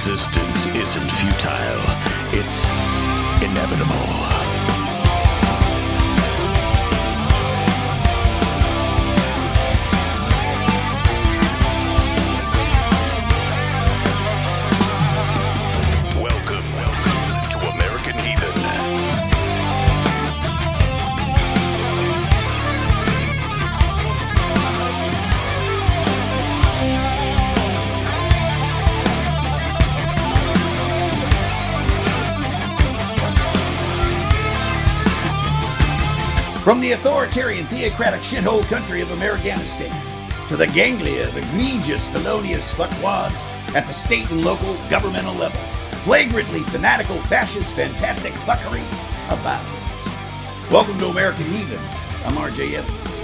resistance isn't futile, it's inevitable. Welcome to American Heathen. From the authoritarian, theocratic shithole country of Americanistan to the ganglia, the egregious, felonious fuckwads at the state and local governmental levels, flagrantly fanatical, fascist, fantastic fuckery abounds. Welcome to American Heathen. I'm R.J. Evans.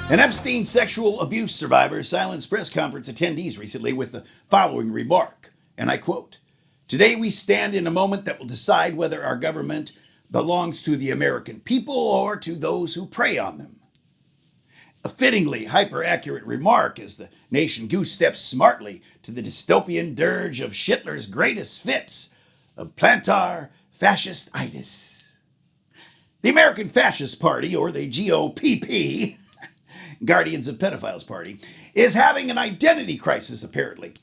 An Epstein sexual abuse survivor silenced press conference attendees recently with the following remark, and I quote, "Today we stand in a moment that will decide whether our government belongs to the American people or to those who prey on them." A fittingly hyper-accurate remark as the nation goose-steps smartly to the dystopian dirge of Shitler's greatest fits of Plantar Fascist-itis. The American Fascist Party, or the GOPP, Guardians of Pedophiles Party, is having an identity crisis apparently.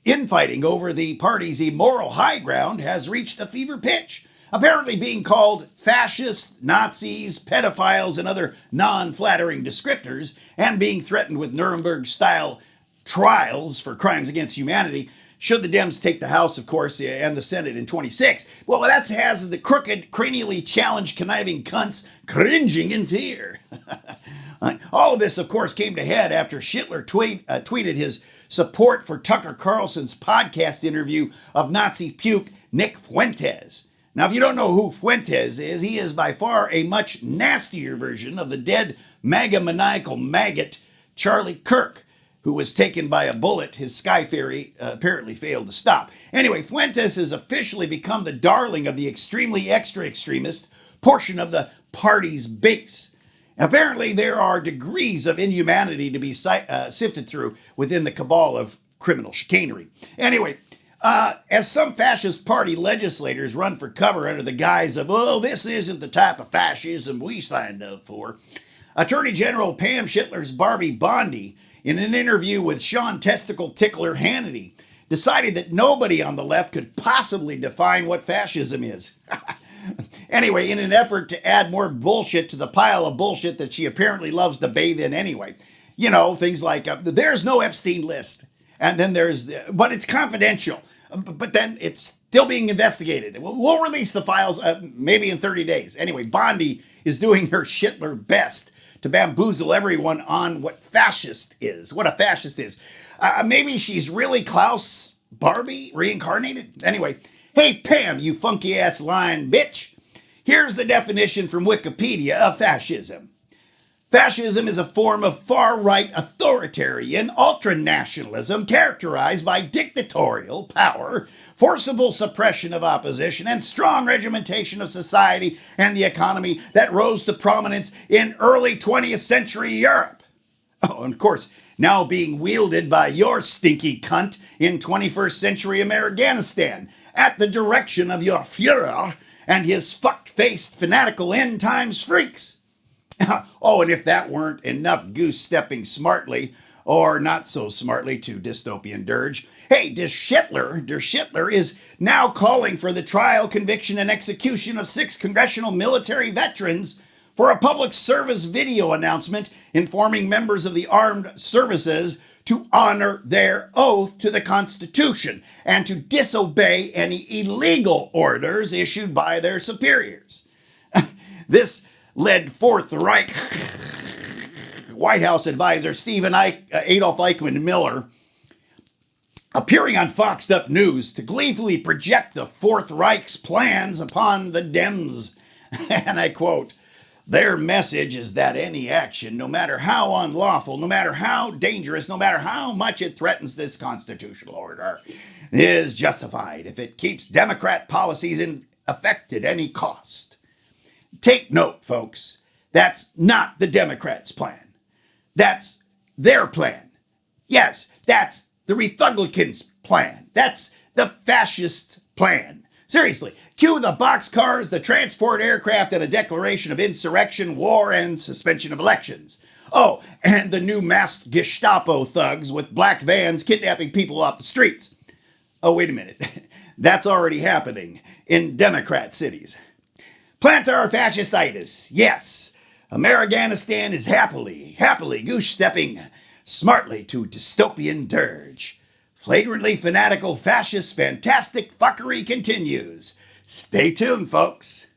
Infighting over the party's immoral high ground has reached a fever pitch, apparently being called fascists, Nazis, pedophiles, and other non-flattering descriptors, and being threatened with Nuremberg-style trials for crimes against humanity, should the Dems take the House, of course, and the Senate in 26. Well, that has the crooked, cranially challenged, conniving cunts cringing in fear. All of this, of course, came to head after Shitler tweeted his support for Tucker Carlson's podcast interview of Nazi puke Nick Fuentes. Now, if you don't know who Fuentes is, he is by far a much nastier version of the dead MAGA-maniacal maggot Charlie Kirk, who was taken by a bullet his Sky Ferry apparently failed to stop. Anyway, Fuentes has officially become the darling of the extremely extra-extremist portion of the party's base. Apparently, there are degrees of inhumanity to be sifted through within the cabal of criminal chicanery. Anyway, as some fascist party legislators run for cover under the guise of, oh, this isn't the type of fascism we signed up for, Attorney General Pam Shitler's Barbie Bondi, in an interview with Sean Testicle Tickler Hannity, decided that nobody on the left could possibly define what fascism is. Anyway, in an effort to add more bullshit to the pile of bullshit that she apparently loves to bathe in anyway. You know, things like, there's no Epstein list. And then but it's confidential. But then it's still being investigated. We'll release the files maybe in 30 days. Anyway, Bondi is doing her Shitler best to bamboozle everyone on what a fascist is. Maybe she's really Klaus Barbie reincarnated? Anyway, hey Pam, you funky ass lying bitch. Here's the definition from Wikipedia of fascism. Fascism is a form of far-right authoritarian ultranationalism characterized by dictatorial power, forcible suppression of opposition, and strong regimentation of society and the economy that rose to prominence in early 20th century Europe. Oh, and of course, now being wielded by your stinky cunt in 21st century Americanistan at the direction of your Führer and his fuck-faced fanatical end times freaks. Oh, and if that weren't enough goose-stepping smartly, or not so smartly, to Dystopian Dirge, hey, Der Shitler is now calling for the trial, conviction, and execution of 6 congressional military veterans for a public service video announcement informing members of the armed services to honor their oath to the Constitution and to disobey any illegal orders issued by their superiors. This led Fourth Reich White House advisor Stephen Adolf Eichmann Miller, appearing on Foxed Up News to gleefully project the Fourth Reich's plans upon the Dems. And I quote, "Their message is that any action, no matter how unlawful, no matter how dangerous, no matter how much it threatens this constitutional order, is justified if it keeps Democrat policies in effect at any cost." Take note, folks. That's not the Democrats' plan. That's their plan. Yes, that's the Republicans' plan. That's The fascist plan. Seriously, cue the boxcars, the transport aircraft, and a declaration of insurrection, war, and suspension of elections. Oh, and the new masked Gestapo thugs with black vans kidnapping people off the streets. Oh, wait a minute. That's already happening in Democrat cities. Plantar Fascist-itis. Yes, Americanistan is happily goose-stepping smartly to Dystopian Dirge. Flagrantly fanatical fascist fantastic fuckery continues. Stay tuned, folks.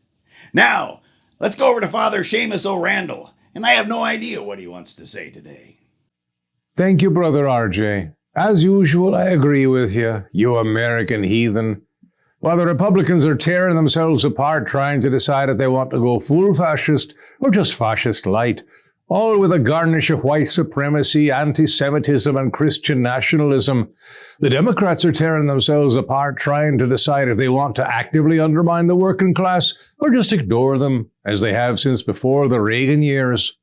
Now, let's go over to Father Seamus O'Randall, and I have no idea what he wants to say today. Thank you, Brother RJ. As usual, I agree with you, you American heathen. While the Republicans are tearing themselves apart trying to decide if they want to go full fascist or just fascist light, all with a garnish of white supremacy, anti-Semitism, and Christian nationalism, the Democrats are tearing themselves apart trying to decide if they want to actively undermine the working class or just ignore them, as they have since before the Reagan years.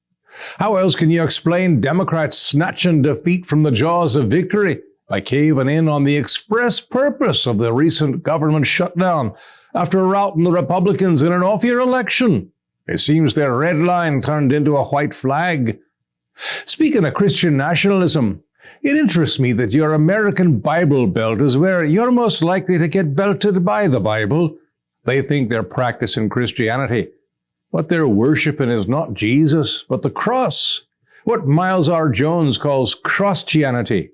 How else can you explain Democrats snatching defeat from the jaws of victory by caving in on the express purpose of the recent government shutdown after routing the Republicans in an off-year election? It seems their red line turned into a white flag. Speaking of Christian nationalism, it interests me that your American Bible Belt is where you're most likely to get belted by the Bible. They think they're practicing Christianity. What they're worshiping is not Jesus, but the cross. What Miles R. Jones calls Christianity.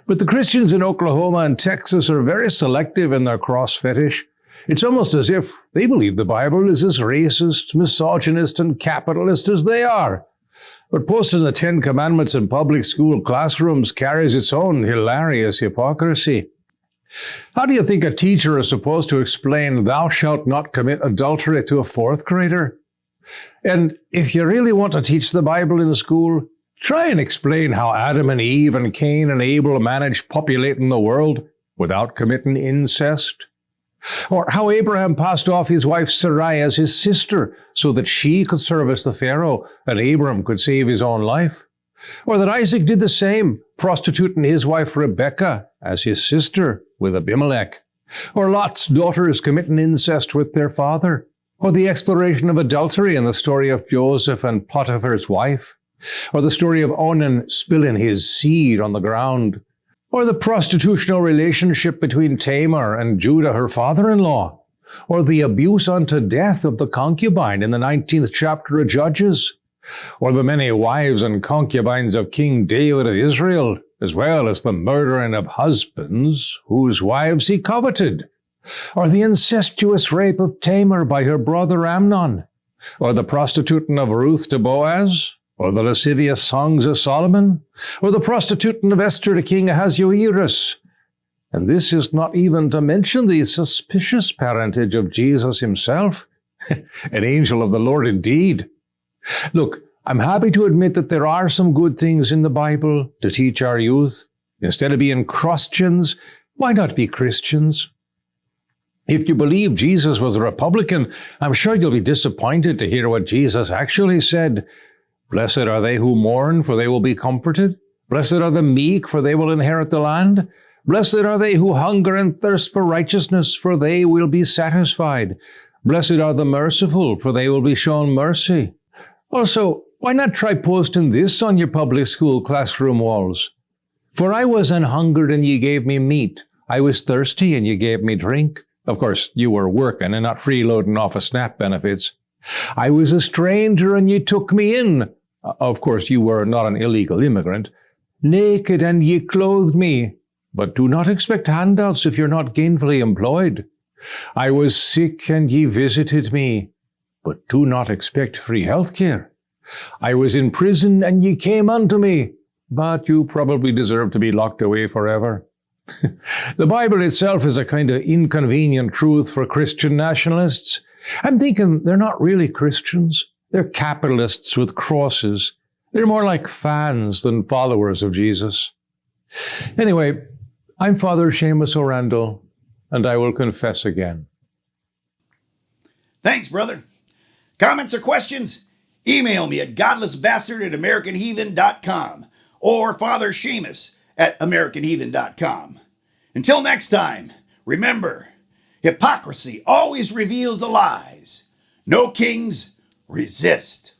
But the Christians in Oklahoma and Texas are very selective in their cross fetish. It's almost as if they believe the Bible is as racist, misogynist, and capitalist as they are. But posting the 10 Commandments in public school classrooms carries its own hilarious hypocrisy. How do you think a teacher is supposed to explain "thou shalt not commit adultery" to a fourth grader? And if you really want to teach the Bible in school, try and explain how Adam and Eve and Cain and Abel managed populating the world without committing incest. Or how Abraham passed off his wife Sarai as his sister so that she could service the Pharaoh and Abram could save his own life. Or that Isaac did the same, prostituting his wife Rebekah as his sister with Abimelech. Or Lot's daughters committing incest with their father. Or the exploration of adultery in the story of Joseph and Potiphar's wife. Or the story of Onan spilling his seed on the ground. Or the prostitutional relationship between Tamar and Judah, her father-in-law. Or the abuse unto death of the concubine in the 19th chapter of Judges. Or the many wives and concubines of King David of Israel, as well as the murdering of husbands whose wives he coveted. Or the incestuous rape of Tamar by her brother Amnon. Or the prostituting of Ruth to Boaz. Or the lascivious songs of Solomon, or the prostituting of Esther to King Ahasuerus. And this is not even to mention the suspicious parentage of Jesus himself, an angel of the Lord indeed. Look, I'm happy to admit that there are some good things in the Bible to teach our youth. Instead of being Christians, why not be Christians? If you believe Jesus was a Republican, I'm sure you'll be disappointed to hear what Jesus actually said. Blessed are they who mourn, for they will be comforted. Blessed are the meek, for they will inherit the land. Blessed are they who hunger and thirst for righteousness, for they will be satisfied. Blessed are the merciful, for they will be shown mercy. Also, why not try posting this on your public school classroom walls? For I was an hungered, and ye gave me meat. I was thirsty, and ye gave me drink. Of course, you were working and not freeloading off of SNAP benefits. I was a stranger, and ye took me in. Of course, you were not an illegal immigrant. Naked, and ye clothed me. But do not expect handouts if you're not gainfully employed. I was sick, and ye visited me. But do not expect free health care. I was in prison, and ye came unto me. But you probably deserve to be locked away forever. The Bible itself is a kind of inconvenient truth for Christian nationalists. I'm thinking they're not really Christians. They're capitalists with crosses. They're more like fans than followers of Jesus. Anyway, I'm Father Seamus O'Randall, and I will confess again. Thanks, brother. Comments or questions? Email me at godlessbastard@americanheathen.com or Father Seamus at americanheathen.com. Until next time, remember, hypocrisy always reveals the lies. No kings resist.